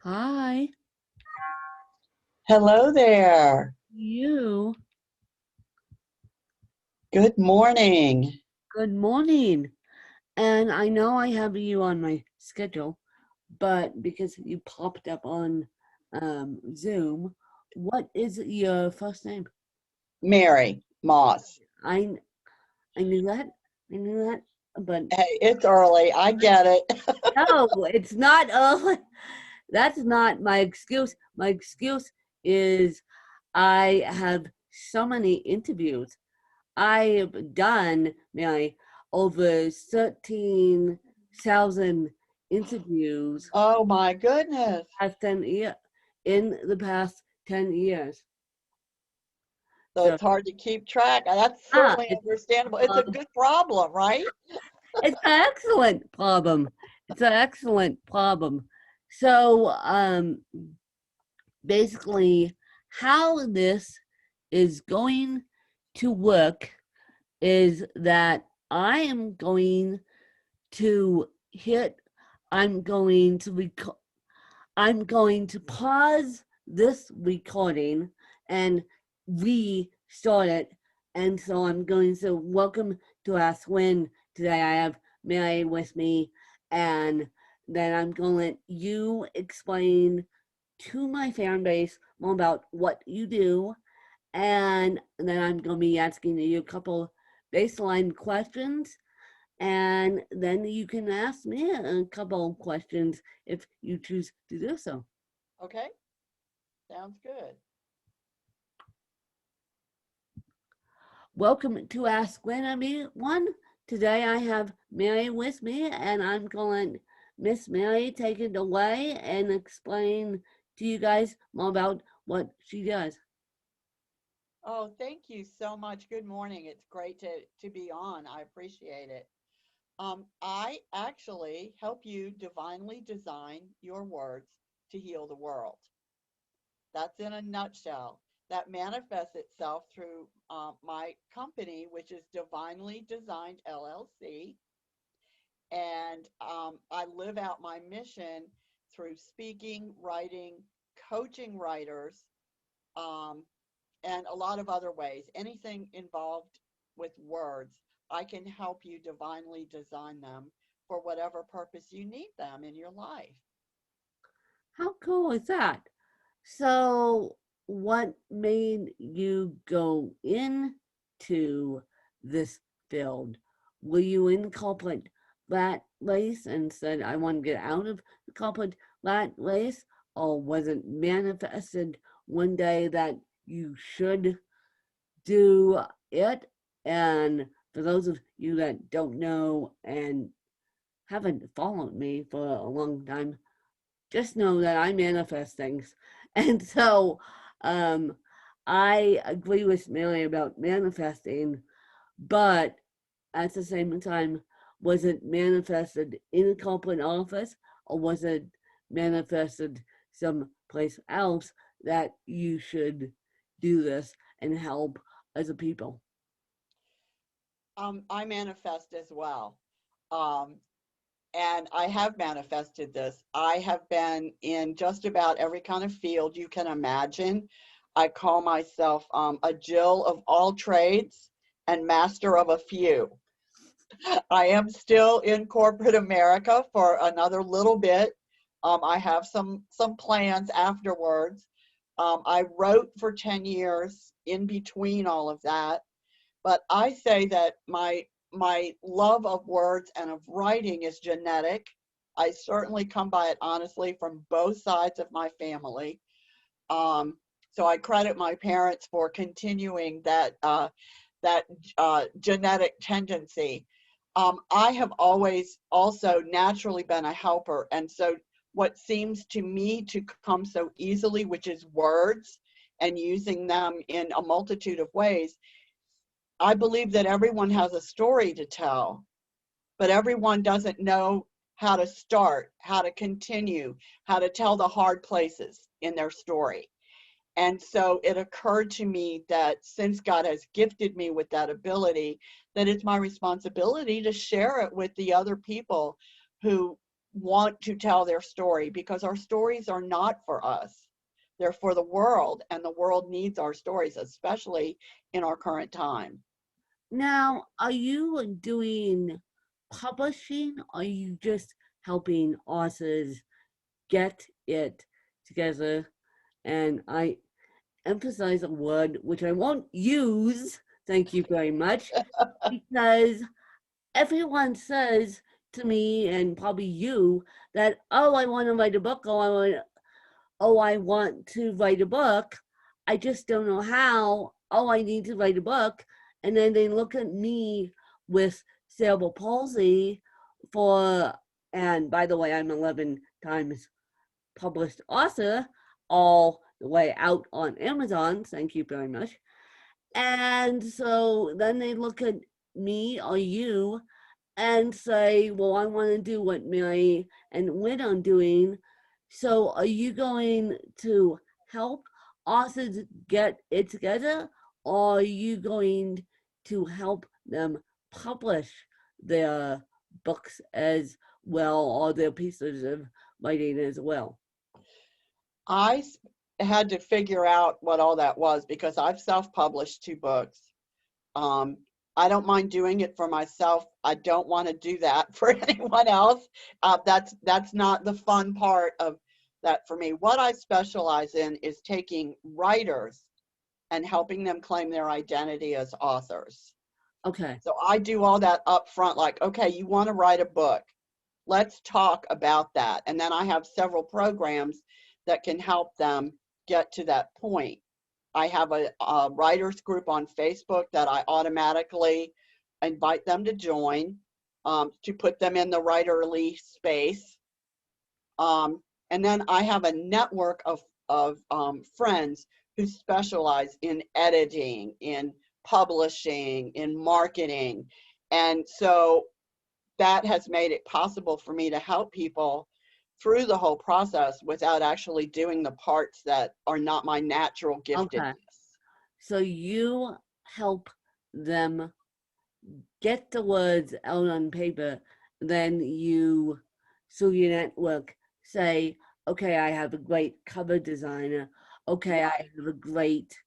Hi, Hello there. you. Good morning. Good morning. And I know I have you on my schedule, but because you popped up on Zoom, what is your first name? Mary Moss. I I knew that. I knew that, but Hey, it's early. I get it. no, it's not. That's not my excuse. My excuse is I have so many interviews. I have done, Mary, over 13,000 interviews Oh my goodness. past 10 year, in the past 10 years. So So, it's hard to keep track. That's certainly it's, understandable. It's a uh, good problem, right? it's an excellent problem. It's an excellent problem. So, basically, how this is going to work is that I am going to hit I'm going to I'm going to pause this recording and restart it. And so I'm going to welcome to Ask When. Today I have Mary with me, and then I'm going to let you explain to my fan base more about what you do, and then I'm going to be asking you a couple baseline questions, and then you can ask me a couple of questions if you choose to do so. Okay. Sounds good. Welcome to Ask When I Meet One. Today I have Mary with me, and I'm going to Miss Mary take it away and explain to you guys more about what she does. Oh, thank you so much. Good morning. It's great to be on. I appreciate it. I actually help you divinely design your words to heal the world. That's in a nutshell. That manifests itself through my company, which is Divinely Designed LLC. And I live out my mission through speaking, writing, coaching writers, um, and a lot of other ways. Anything involved with words, I can help you divinely design them for whatever purpose you need them in your life. How cool is that? So, what made you go into this field? Were you in corporate rat race and said, I want to get out of the corporate rat race? Or was it manifested one day that you should do it? And for those of you that don't know and haven't followed me for a long time, just know that I manifest things. And so um, I agree with Mary about manifesting, but at the same time, was it manifested in a corporate office, or was it manifested someplace else that you should do this and help other people? I manifest as well. Um, and I have manifested this. I have been in just about every kind of field you can imagine. I call myself a Jill of all trades and master of a few. I am still in corporate America for another little bit. I have some plans afterwards. I wrote for 10 years in between all of that, but I say that my love of words and of writing is genetic. I certainly come by it honestly from both sides of my family. Um, so I credit my parents for continuing that genetic tendency. I have always also naturally been a helper, and so what seems to me to come so easily, which is words and using them in a multitude of ways, I believe that everyone has a story to tell, but everyone doesn't know how to start, how to continue, how to tell the hard places in their story. And so it occurred to me that since God has gifted me with that ability, that it's my responsibility to share it with the other people who want to tell their story, because our stories are not for us. They're for the world, and the world needs our stories, especially in our current time. Now, are you doing publishing? Or are you just helping authors get it together? And I emphasize a word which I won't use, thank you very much, because everyone says to me and probably you that, oh, I want to write a book, I want to write a book. I just don't know how. Oh, I need to write a book. And then they look at me with cerebral palsy for, and by the way, I'm 11 times published author, all the way out on Amazon. Thank you very much. And so then they look at me or you and say, well, I want to do what Mary and Lynn are doing. So are you going to help authors get it together? Or are you going to help them publish their books as well, or their pieces of writing as well? I had to figure out what all that was, because I've self-published 2 books. Um, I don't mind doing it for myself. I don't want to do that for anyone else. That's not the fun part of that for me. What I specialize in is taking writers and helping them claim their identity as authors. Okay. So I do all that up front, like, okay, you want to write a book. Let's talk about that. And then I have several programs that can help them get to that point. I have a writers group on Facebook that I automatically invite them to join, to put them in the writerly space. And then I have a network of friends who specialize in editing, in publishing, in marketing. And so that has made it possible for me to help people through the whole process without actually doing the parts that are not my natural Okay. giftedness. So you help them get the words out on paper, then you, through your network, say, okay, I have a great cover designer. Okay, I Right. have a great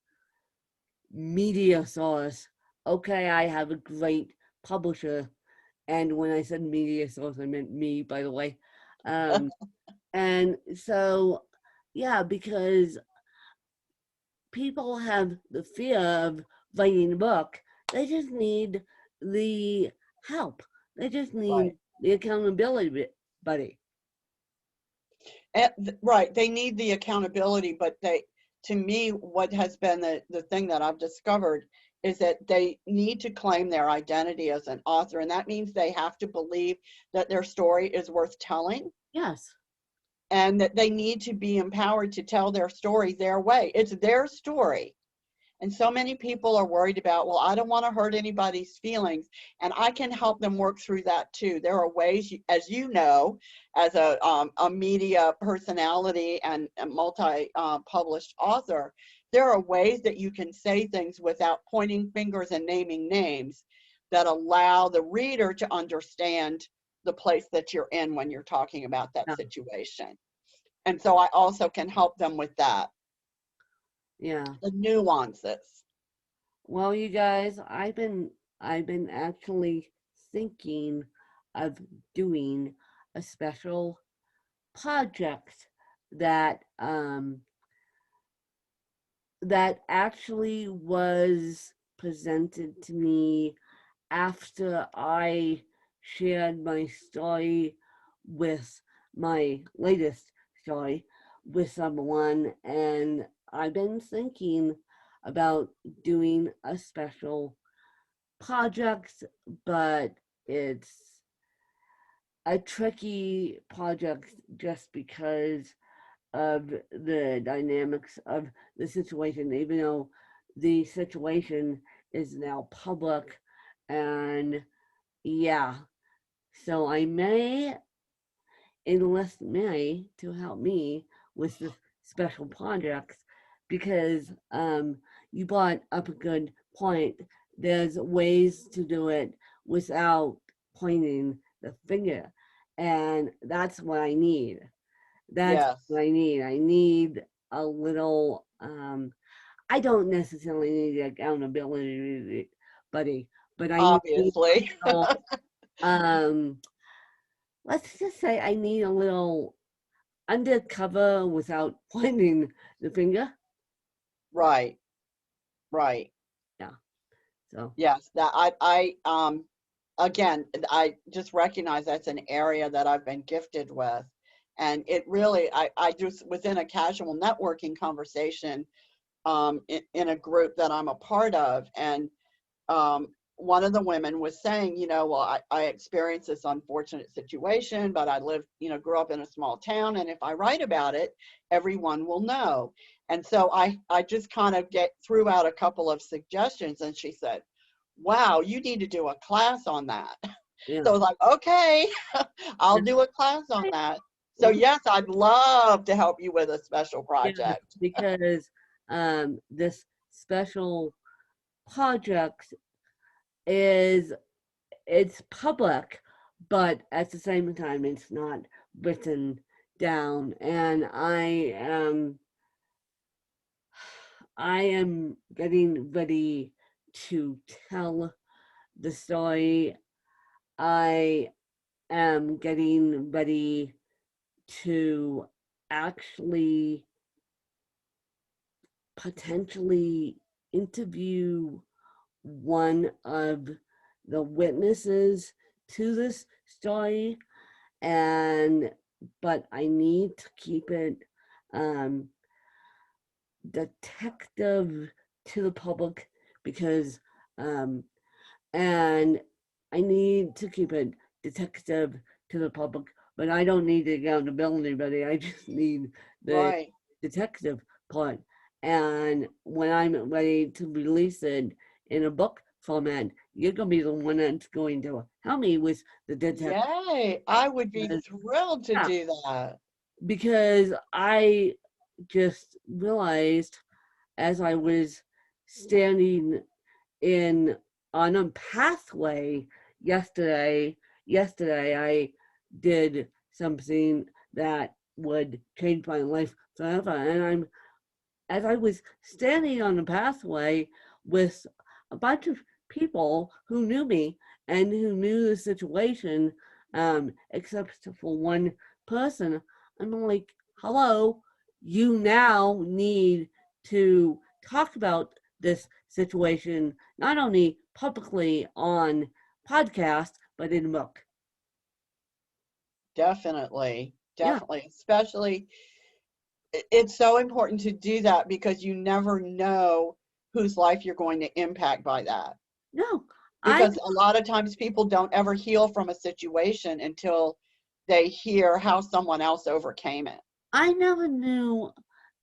media source. Okay, I have a great publisher. And when I said media source, I meant me, by the way. Um, and so, yeah, because people have the fear of writing a book, they just need the help. They just need Right. the accountability buddy. Right. They need the accountability, but to me, what has been the thing that I've discovered is that they need to claim their identity as an author. And that means they have to believe that their story is worth telling, Yes. and that they need to be empowered to tell their story their way. It's their story. And so many people are worried about, well, I don't want to hurt anybody's feelings. And I can help them work through that too. There are ways, as you know, as a media personality and a multi-published author, there are ways that you can say things without pointing fingers and naming names that allow the reader to understand the place that you're in when you're talking about that Yeah. situation. And so I also can help them with that, Yeah. the nuances. Well, you guys, I've been actually thinking of doing a special project that that actually was presented to me after I shared my story with my latest story with someone, and I've been thinking about doing a special project, but it's a tricky project just because of the dynamics of the situation, even though the situation is now public. And yeah, so I may enlist Mary to help me with the special projects because you brought up a good point. There's ways to do it without pointing the finger. And that's what I need. That's Yes, what I need. I need a little, I don't necessarily need accountability buddy, but I need obviously. a little, um, let's just say I need a little undercover without pointing the finger. Right, right. Yeah. So, Yes, that again, I just recognize that's an area that I've been gifted with. And it really, I just within a casual networking conversation, in a group that I'm a part of. And one of the women was saying, well, I experienced this unfortunate situation, but I lived, grew up in a small town. And if I write about it, everyone will know. And so I just kind of threw out a couple of suggestions. And she said, wow, you need to do a class on that. yeah. So I was like, okay, I'll do a class on that. So Well, yes, I'd love to help you with a special yes, project. because this special project is it's public, but at the same time, it's not written down. And I am getting ready to tell the story. I am getting ready to actually potentially interview one of the witnesses to this story, and but I need to keep it um, detective to the public because um, and I need to keep it detective to the public, but I don't need the accountability, buddy. I just need the Right. detective part. And when I'm ready to release it in a book format, you're gonna be the one that's going to help me with the detective. Yay. I would be thrilled to Yeah, do that. because I just realized as I was standing in on a pathway yesterday. Yesterday, I did something that would change my life forever, and I'm as I was standing on the pathway with a bunch of people who knew me and who knew the situation, except for one person. I'm like, hello, you now need to talk about this situation, not only publicly on podcast, but in a book. Definitely. Yeah, Definitely. Especially, it's so important to do that because you never know whose life you're going to impact by that. no, I Because a lot of times people don't ever heal from a situation until they hear how someone else overcame it. I never knew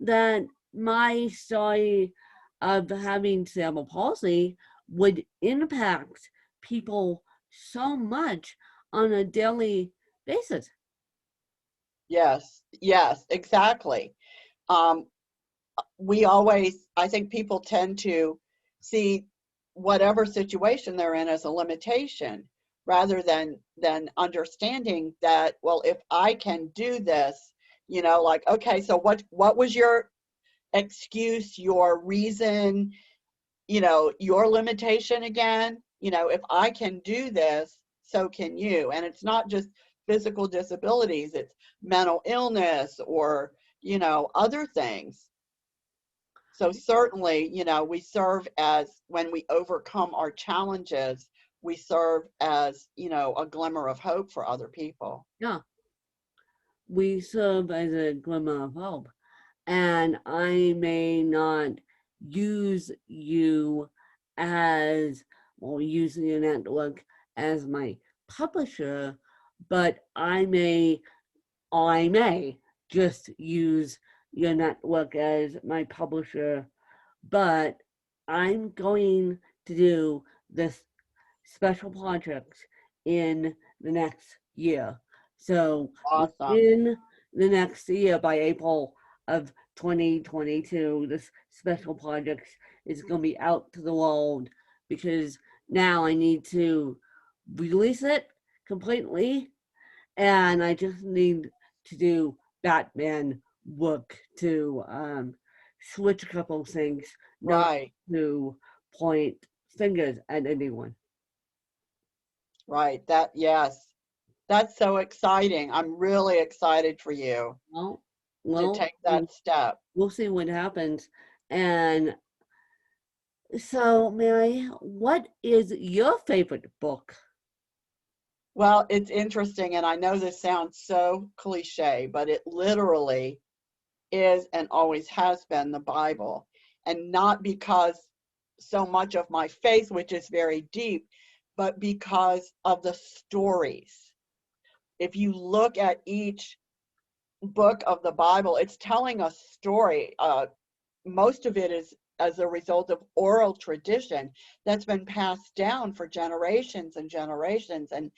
that my story of having cerebral palsy would impact people so much on a daily basis. Yes, yes, exactly. Um, we always, I think people tend to see whatever situation they're in as a limitation rather than understanding that, well, if I can do this, like, okay, so what was your excuse, your reason, your limitation again? If I can do this, so can you. And it's not just physical disabilities, it's mental illness or, other things. So certainly, we serve as, when we overcome our challenges, we serve as, a glimmer of hope for other people. Yeah, we serve as a glimmer of hope. And I may not use you as, or using your network as my publisher, but I may just use your network as my publisher, but I'm going to do this special project in the next year. So Awesome. within the next year, by April of 2022, this special project is going to be out to the world because now I need to release it completely and I just need to do Batman work to switch a couple things, not Right, to point fingers at anyone. right. That, yes. That's so exciting. I'm really excited for you Well, to well, take that step. we'll see what happens. And so, Mary, what is your favorite book? Well, it's interesting, and I know this sounds so cliche, but it literally is and always has been the Bible. And not because so much of my faith, which is very deep, but because of the stories. If you look at each book of the Bible, it's telling a story. Most of it is as a result of oral tradition that's been passed down for generations and generations. And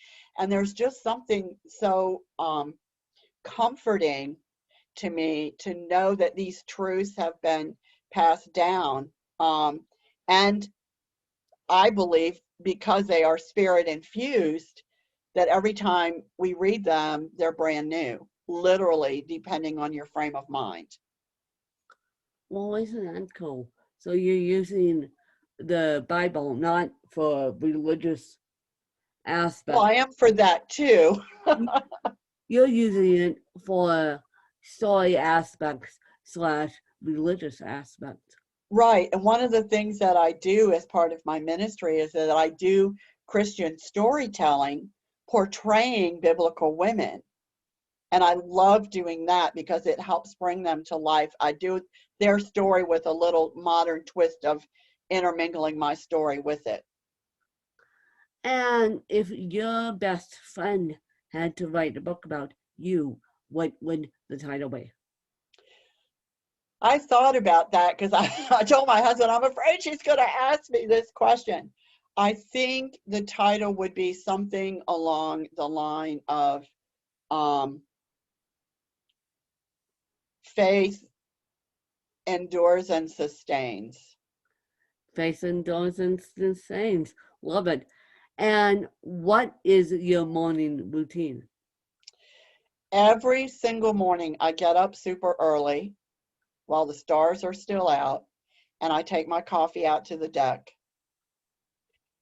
there's just something so comforting to me to know that these truths have been passed down. And I believe because they are spirit infused, that every time we read them, they're brand new, literally, depending on your frame of mind. Well, isn't that cool? So you're using the Bible not for religious Well, aspect. I am for that too. You're using it for story aspects slash religious aspects. Right. And one of the things that I do as part of my ministry is that I do Christian storytelling portraying biblical women. And I love doing that because it helps bring them to life. I do their story with a little modern twist of intermingling my story with it. And if your best friend had to write a book about you, what would the title be? I thought about that because I told my husband, I'm afraid she's going to ask me this question. I think the title would be something along the line of um, faith endures and sustains. Faith endures and sustains. Love it. And what is your morning routine? Every single morning, I get up super early while the stars are still out, and I take my coffee out to the deck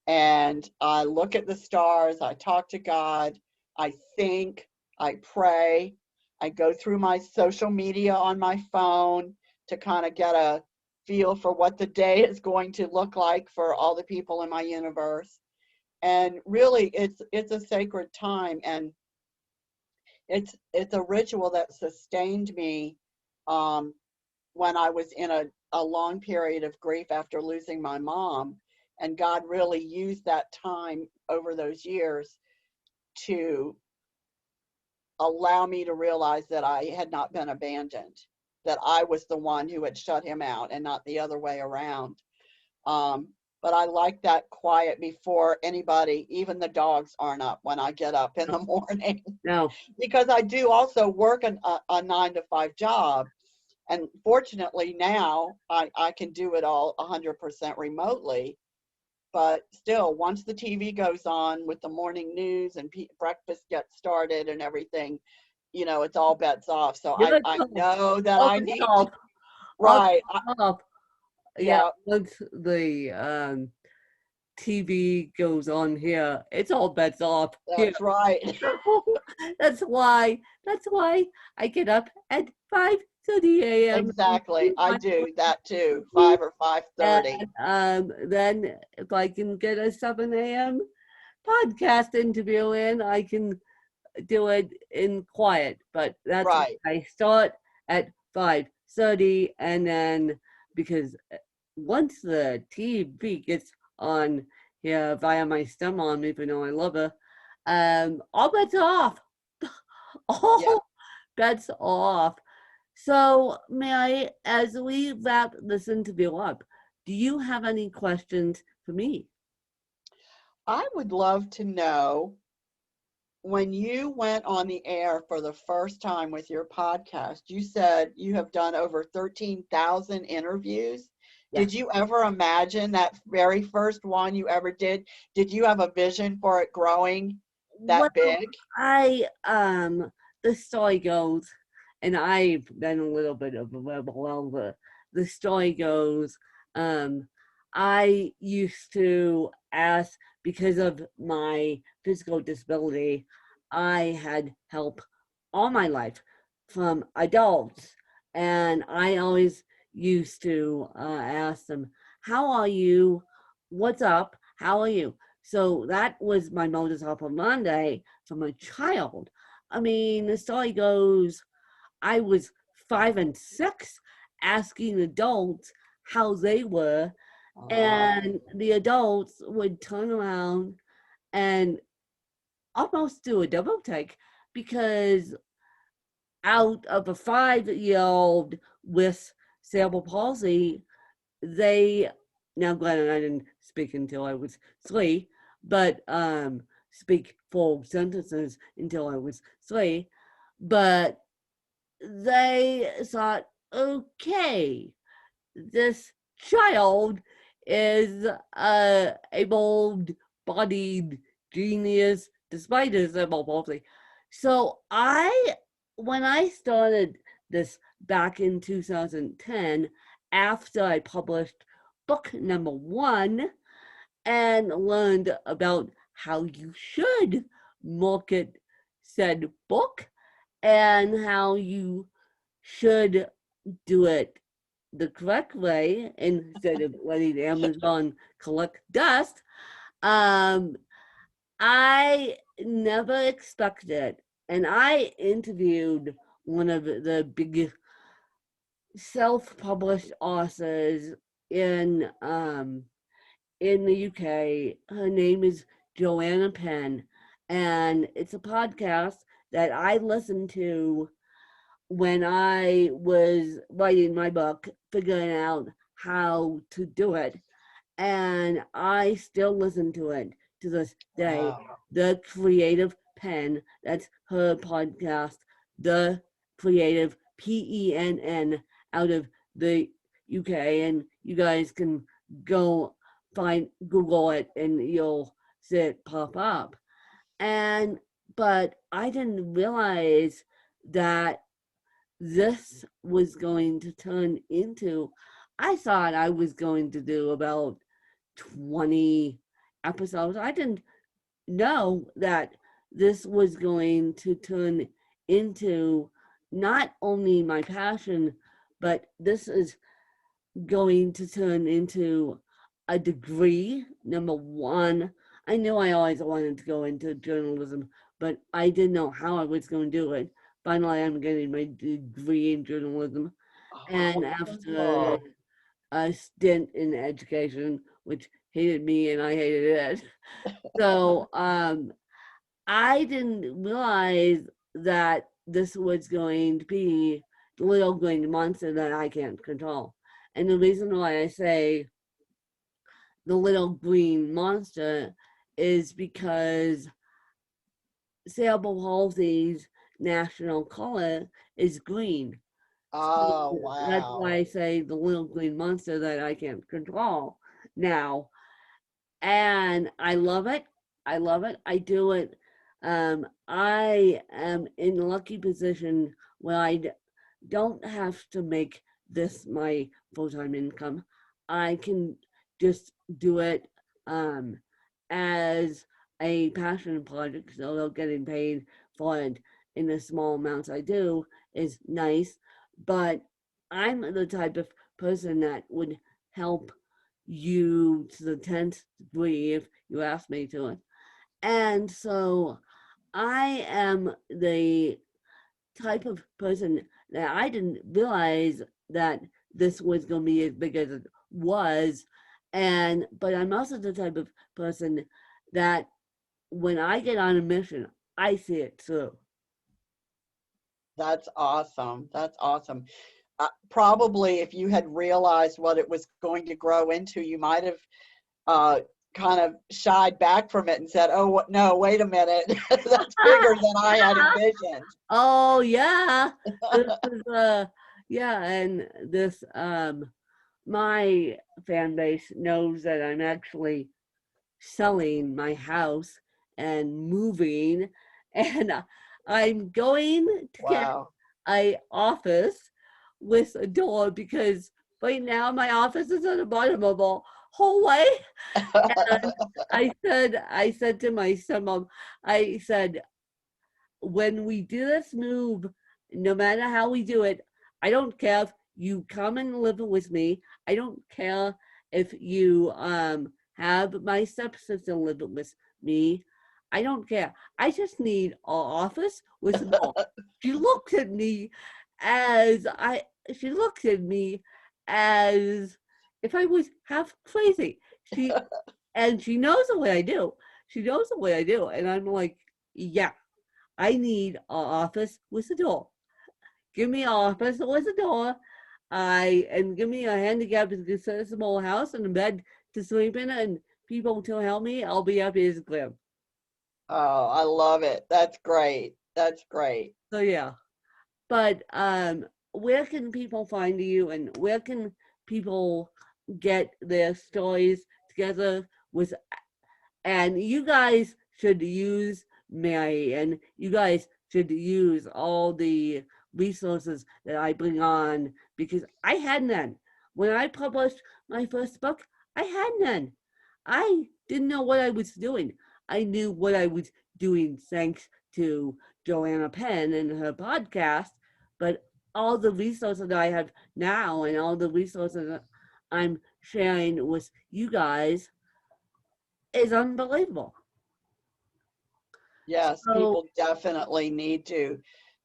and I look at the stars, I talk to God, I think, I pray, I go through my social media on my phone to kind of get a feel for what the day is going to look like for all the people in my universe. And really it's a sacred time, and it's a ritual that sustained me um, when I was in a long period of grief after losing my mom. And God really used that time over those years to allow me to realize that I had not been abandoned, that I was the one who had shut him out and not the other way around. Um, but I like that quiet before anybody, even the dogs, aren't up when I get up in the morning. No, Because I do also work a 9 to 5 job. And fortunately now I can do it all 100% remotely. But still, once the TV goes on with the morning news and breakfast gets started and everything, it's all bets off. So give it I up. know that All I the need to, top. All right. the top. Yeah, Yeah, once the TV goes on here, it's all bets off here. that's right. That's why. That's why I get up at 5:30 a.m. Exactly. I do that too, And 5 or 5:30. then if I can get a 7 a.m. podcast interview in, I can do it in quiet. But that's Right. I start at 5:30, and then because once the TV gets on here via my stepmom, even though I love her, all bets are off. Yeah. All bets are off. So, Mary, as we wrap this interview up, do you have any questions for me? I would love to know, when you went on the air for the first time with your podcast, you said you have done over 13,000 interviews. Did Yes. you ever imagine that very first one you ever did? Did you have a vision for it growing? that Well, big? I the story goes, and I've been a little bit of a rebel. Well, the story goes, um, I used to ask because of my physical disability, I had help all my life from adults, and I always used to ask them, "How are you? What's up? How are you?" So that was my modus operandi from a child. I mean, the story goes, I was 5 and 6 asking adults how they were, Oh, and the adults would turn around and almost do a double take because out of a 5-year old with cerebral palsy, they now granted I didn't speak until I was 3, but speak full sentences until I was 3, but they thought, okay, this child is a able-bodied genius despite his cerebral palsy. So when I started this back in 2010, after I published book number 1 and learned about how you should market said book and how you should do it the correct way instead of letting Amazon collect dust. Um, I never expected, and I interviewed one of the big self-published authors in um, in the UK. Her name is Joanna Penn, and it's a podcast that I listened to when I was writing my book, figuring out how to do it. And I still listen to it to this day. wow. The Creative Pen, that's her podcast, The Creative PENN, out of the UK. And you guys can go Google it and you'll see it pop up. And, but I didn't realize that this was going to turn into, I thought I was going to do about 20 episodes. I didn't know that this was going to turn into not only my passion, but this is going to turn into a degree. Number one, I knew I always wanted to go into journalism, but I didn't know how I was going to do it. Finally, I'm getting my degree in journalism. And after Oh, a stint in education, which hated me and I hated it. So I didn't realize that this was going to be the little green monster that I can't control. And the reason why I say the little green monster is because cerebral palsy's national color is green. So oh, that's why wow. I say the little green monster that I can't control now. And I love it. I love it. I do it. I am in a lucky position where don't have to make this my full-time income. I can just do it um, as a passion project, so they're getting paid for it in the small amounts I do is nice. But I'm the type of person that would help you to the 10th degree if you ask me to it. And so I am the type of person that I didn't realize that this was going to be as big as it was. And, but I'm also the type of person that when I get on a mission, I see it through. That's awesome. That's awesome. Probably if you had realized what it was going to grow into, you might have uh, kind of shied back from it and said, "Oh, no, wait a minute. That's bigger than I had envisioned." Oh yeah, this is yeah, and this my fan base knows that I'm actually selling my house and moving, and I'm going to get Wow. a office with a door because right now my office is at the bottom of a hallway. And I said to my son, Mom, I said, when we do this move, no matter how we do it, I don't care if you come and live with me. I don't care if you have my stepsister live with me. I don't care. I just need an office with a door. She looked at me as I she looked at me as if I was half crazy. She knows the way I do. She knows the way I do. And I'm like, yeah, I need an office with a door. Give me an office with a door. And give me a handicapped accessible house and a bed to sleep in and people to help me. I'll be happy as a clam. Oh, I love it. That's great. That's great. So yeah. But where can people find you and where can people get their stories together with, and you guys should use Mary, and you guys should use all the resources that I bring on because I had none. When I published my first book, I had none. I didn't know what I was doing. I knew what I was doing thanks to Joanna Penn and her podcast, but all the resources that I have now and all the resources that I'm sharing with you guys is unbelievable. Yes, So people definitely need to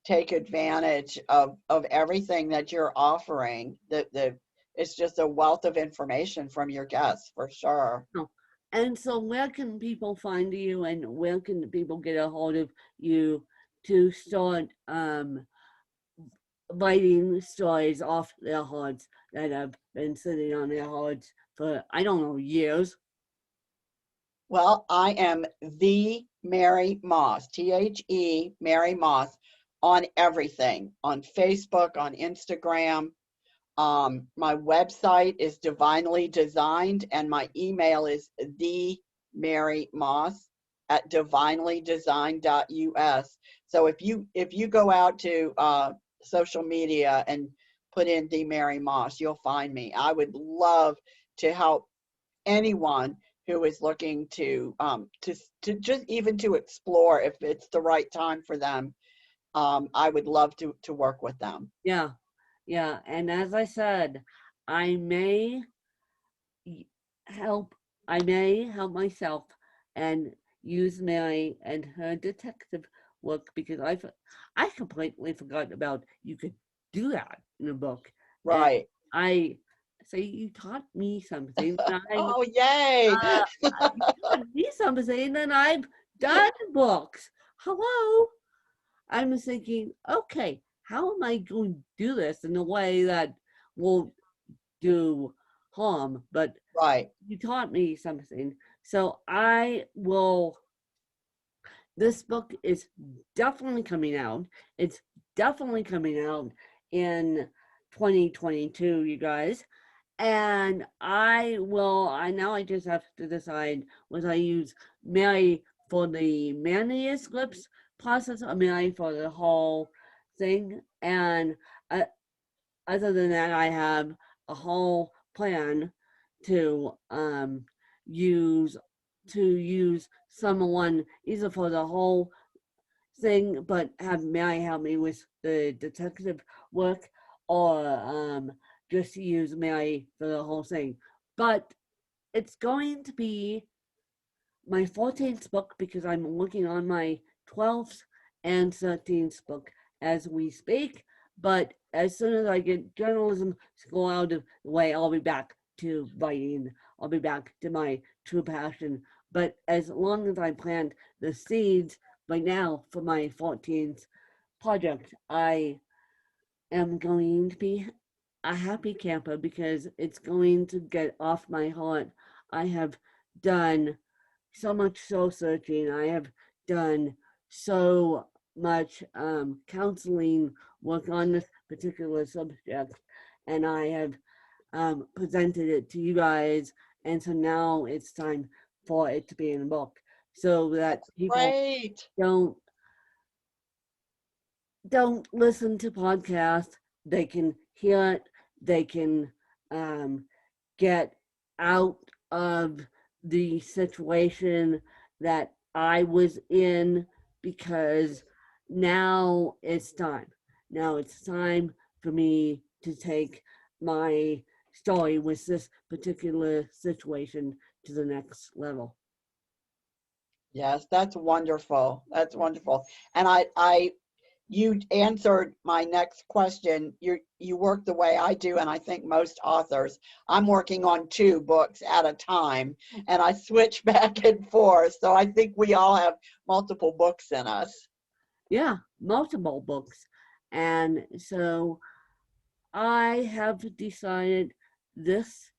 take advantage of everything that you're offering. It's just a wealth of information from your guests for sure. no. And so where can people find you and where can people get a hold of you to start writing stories off their hearts that have been sitting on their hearts for I don't know years? Well, I am the Mary Moss, Mary Moss, on everything, on Facebook, on Instagram. My website is divinely designed, and my email is the Mary Moss at divinelydesign.us. So if you go out to social media and put in the Mary Moss, you'll find me. I would love to help anyone who is looking to just even to explore if it's the right time for them. I would love to work with them. Yeah, yeah. And as I said, I may help I may help myself and use Mary and her detective work because I completely forgot about you could do that in a book. And Right. I say you taught me something and Oh, yay. you taught me something and I've done books. Hello. I'm thinking, okay, how am I going to do this in a way that won't do harm, but Right. you taught me something. So I will, this book is definitely coming out. It's definitely coming out in 2022, you guys. And I now I just have to decide whether I use Mary for the manuscripts process or Mary for the whole thing. And uh, other than that, I have a whole plan to use use someone either for the whole thing, but have Mary help me with the detective work, or just use Mary for the whole thing. But it's going to be my 14th book because I'm working on my 12th and 13th book as we speak. But as soon as I get journalism school out of the way, I'll be back to writing. I'll be back to my true passion. But as long as I plant the seeds right now for my 14th project, I am going to be a happy camper because it's going to get off my heart. I have done so much soul searching. I have done so much counseling work on this particular subject, and I have presented it to you guys. And so now it's time for it to be in a book. so that That's people great. don't don't listen to podcasts. They can hear it. They can um, get out of the situation that I was in, because now it's time. Now it's time for me to take my story with this particular situation to the next level. Yes, that's wonderful. That's wonderful. And you answered my next question. You work the way I do, and I think most authors. I'm working on 2 books at a time, and I switch back and forth. So I think we all have multiple books in us. Yeah, multiple books. And so I have decided this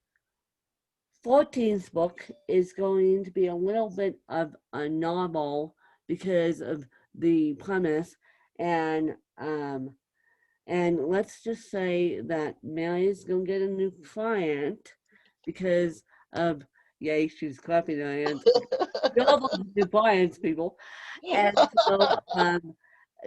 14th book is going to be a little bit of a novel because of the premise, and let's just say that Mary's gonna get a new client because of, yay, she's clapping her hands. Novels new clients, people. And so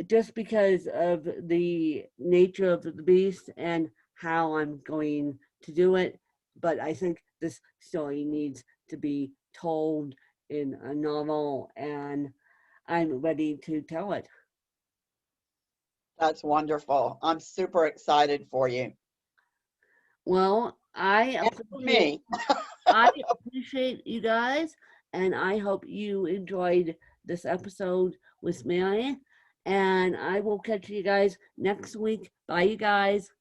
just because of the nature of the beast and how I'm going to do it. But I think this story needs to be told in a novel, and I'm ready to tell it. That's wonderful. I'm super excited for you Well, and for me. I appreciate you guys, and I hope you enjoyed this episode with Mary. And I will catch you guys next week. Bye, you guys.